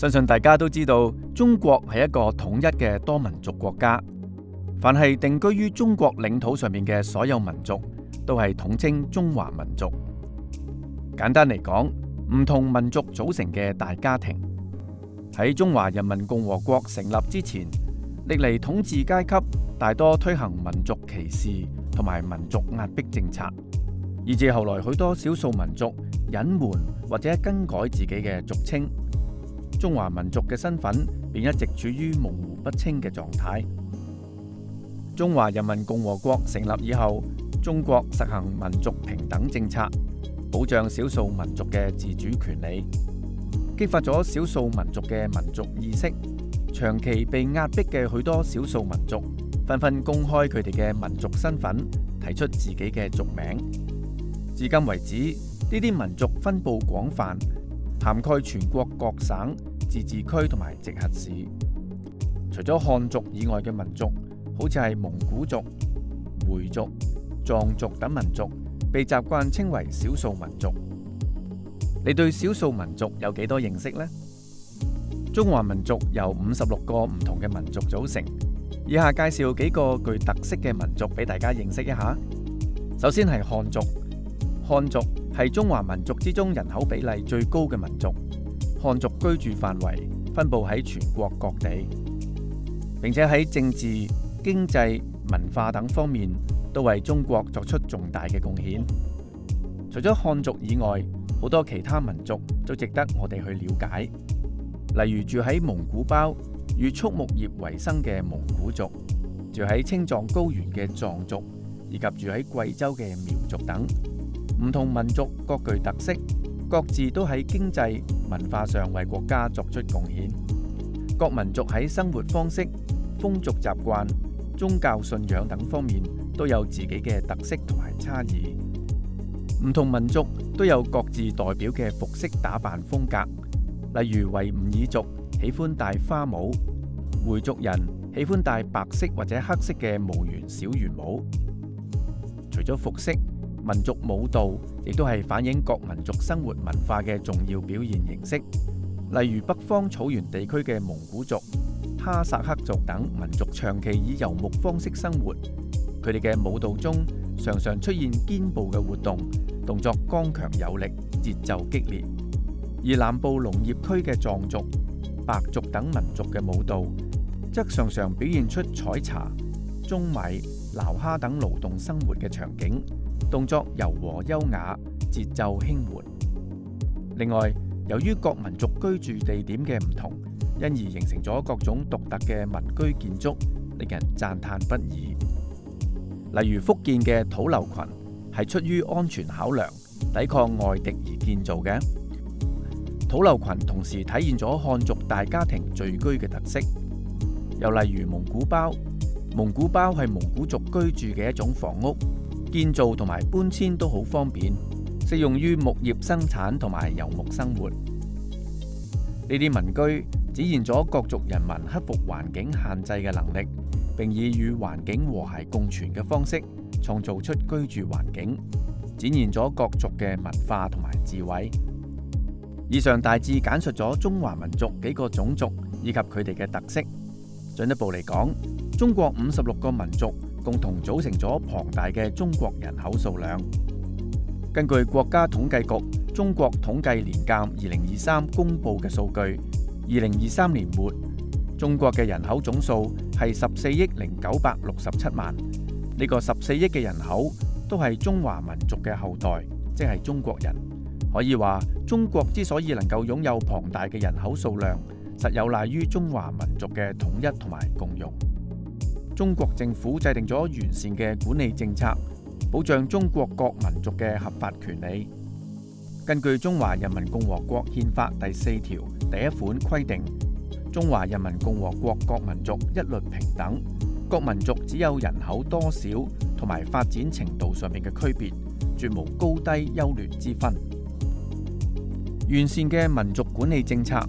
相信大家都知道，中國係一個統一嘅多民族國家。凡係定居於中國領土上面嘅所有民族，都係統稱中華民族。簡單嚟講，唔同民族組成嘅大家庭。喺中華人民共和國成立之前，歷嚟統治階級大多推行民族歧視同埋民族壓迫政策，以至後來許多少數民族隱瞞或者更改自己嘅族稱，中華民族嘅身份便一直處於模糊不清嘅狀態。中華人民共和國成立以後，中國實行民族平等政策，保障少數民族嘅自主權利，激發咗少數民族嘅民族意識。長期被壓迫嘅許多少數民族，紛紛公開佢哋嘅民族身份，提出自己嘅族名。至今為止，呢啲民族分布廣泛，涵蓋全國各省、自治區同埋直轄市。除咗漢族以外嘅民族，好似係蒙古族、回族、藏族等民族，被習慣稱為少數民族。你對少數民族有幾多認識呢？中華民族由56個唔同嘅民族組成，以下介紹幾個具特色嘅民族俾大家認識一下。首先係漢族，漢族係中華民族之中人口比例最高嘅民族。漢族居住範圍分布喺全國各地，並且喺政治、經濟、文化等方面都為中國作出重大嘅貢獻。除咗漢族以外，好多其他民族都值得我哋去了解。例如住喺蒙古包以畜牧業為生嘅蒙古族，住喺青藏高原嘅藏族，以及住喺貴州嘅苗族等。唔同民族各具特色，各自都喺經濟、文化上為國家作出貢獻。各民族喺生活方式、風俗習慣、宗教信仰等方面都有自己嘅特色同埋差異。唔同民族都有各自代表嘅服飾打扮風格。例如維吾爾族喜歡戴花帽，回族人喜歡戴白色或者黑色嘅無圓小圓帽。除咗服飾，民族舞蹈亦都係反映各民族生活文化嘅重要表現形式。例如北方草原地區嘅蒙古族、哈薩克族等民族長期以游牧方式生活，佢哋嘅舞蹈中常常出現肩部嘅活動，動作剛強有力，節奏激烈。而南部農業區嘅藏族、白族等民族嘅舞蹈，則常常表現出採茶、舂米、撈蝦等勞動生活嘅場景，動作柔和優雅，節奏輕緩。另外，由於各民族居住地點嘅唔同，因而形成咗各種獨特嘅民居建築，令人讚嘆不已。例如福建嘅土樓群係出於安全考量，抵抗外敵而建造嘅。土樓群同時體現咗漢族大家庭聚居嘅特色。又例如蒙古包，蒙古包係蒙古族居住嘅一種房屋，建造同埋搬遷都好方便，適用於牧業生產同埋游牧生活。呢啲民居展現咗各族人民克服環境限制嘅能力，並以與環境和諧共存嘅方式創造出居住環境，展現咗各族嘅文化同埋智慧。以上大致簡述咗中華民族幾個種族以及佢哋嘅特色。進一步嚟講，中國56個民族共同組成咗龐大嘅中國人口數量。根據國家統計局中國統計年鑑2023公布嘅數據，2023年末，中國嘅人口總數係14億0967萬。呢個14億嘅人口都係中華民族嘅後代，即係中國人。可以話，中國之所以能夠擁有龐大嘅人口數量，實有賴於中華民族嘅統一同埋共融。中國政府制定咗完善嘅管理政策，保障中國各民族嘅合法權利。根據《中華人民共和國憲法》第4條第1款規定，中華人民共和國各民族一律平等，各民族只有人口多少同埋發展程度上面嘅區別，絕無高低優劣之分。完善嘅民族管理政策，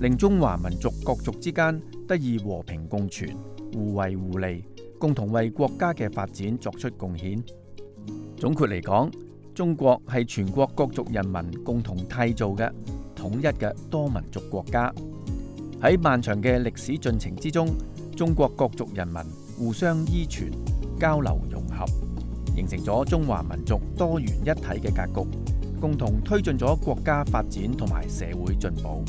令中華民族各族之間得以和平共存、互惠互利，共同為國家嘅發展作出貢獻。總括嚟講，中國係全國各族人民共同締造嘅統一嘅多民族國家。喺漫長嘅歷史進程之中，中國各族人民互相依存、交流融合，形成咗中華民族多元一體嘅格局，共同推進咗國家發展同埋社會進步。